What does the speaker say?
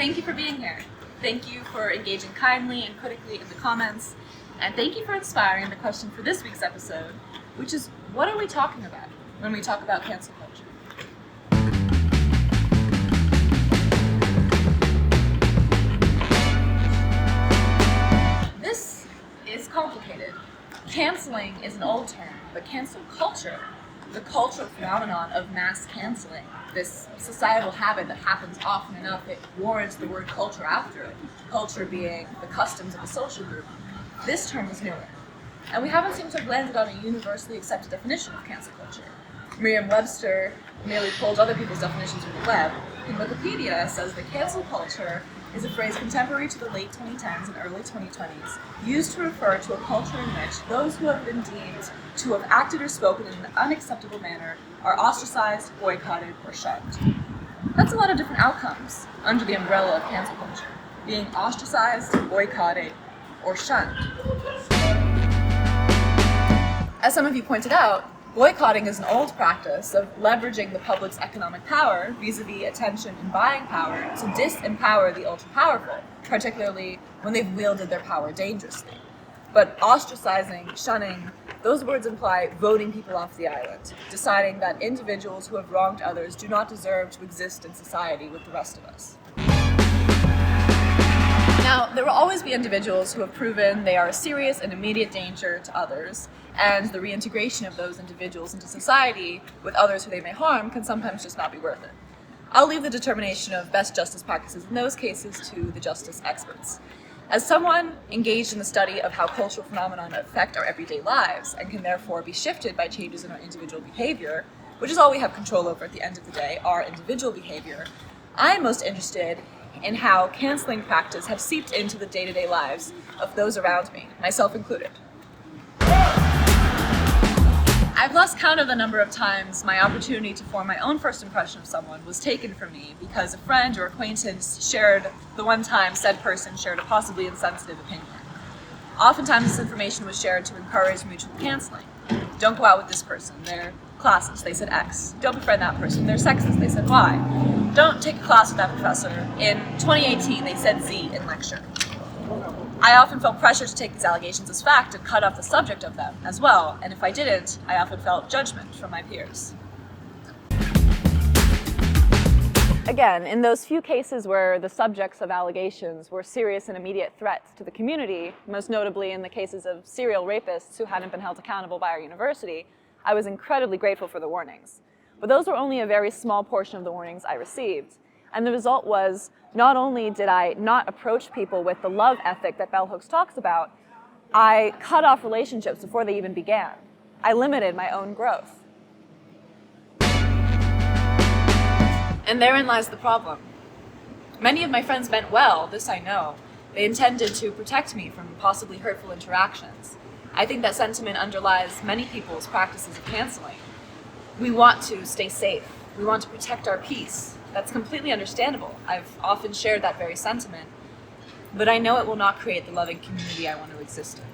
Thank you for being here. Thank you for engaging kindly and critically in the comments. And thank you for inspiring the question for this week's episode, which is, what are we talking about when we talk about cancel culture? This is complicated. Canceling is an old term, but cancel culture, the cultural phenomenon of mass canceling, this societal habit that happens often enough, it warrants the word culture after it, culture being the customs of a social group. This term is newer, and we haven't seemed to have landed on a universally accepted definition of cancel culture. Merriam-Webster merely pulled other people's definitions from the web, and Wikipedia says that cancel culture is a phrase contemporary to the late 2010s and early 2020s, used to refer to a culture in which those who have been deemed to have acted or spoken in an unacceptable manner are ostracized, boycotted, or shunned. That's a lot of different outcomes under the umbrella of cancel culture, being ostracized, boycotted, or shunned. As some of you pointed out, boycotting is an old practice of leveraging the public's economic power vis-a-vis attention and buying power to disempower the ultra-powerful, particularly when they've wielded their power dangerously. But ostracizing, shunning, those words imply voting people off the island, deciding that individuals who have wronged others do not deserve to exist in society with the rest of us. Now, there will always be individuals who have proven they are a serious and immediate danger to others, and the reintegration of those individuals into society with others who they may harm can sometimes just not be worth it. I'll leave the determination of best justice practices in those cases to the justice experts. As someone engaged in the study of how cultural phenomena affect our everyday lives and can therefore be shifted by changes in our individual behavior, which is all we have control over at the end of the day, our individual behavior, I am most interested in how canceling practice have seeped into the day-to-day lives of those around me, myself included. I've lost count of the number of times my opportunity to form my own first impression of someone was taken from me because a friend or acquaintance shared the one time said person shared a possibly insensitive opinion. Oftentimes this information was shared to encourage mutual canceling. Don't go out with this person, they're classist, they said X. Don't befriend that person, they're sexist, they said Y. Don't take a class with that professor. In 2018, they said Z in lecture. I often felt pressure to take these allegations as fact and cut off the subject of them as well, and if I didn't, I often felt judgment from my peers. Again, in those few cases where the subjects of allegations were serious and immediate threats to the community, most notably in the cases of serial rapists who hadn't been held accountable by our university, I was incredibly grateful for the warnings. But those were only a very small portion of the warnings I received. And the result was, not only did I not approach people with the love ethic that Bell Hooks talks about, I cut off relationships before they even began. I limited my own growth. And therein lies the problem. Many of my friends meant well, this I know. They intended to protect me from possibly hurtful interactions. I think that sentiment underlies many people's practices of canceling. We want to stay safe. We want to protect our peace. That's completely understandable. I've often shared that very sentiment, but I know it will not create the loving community I want to exist in.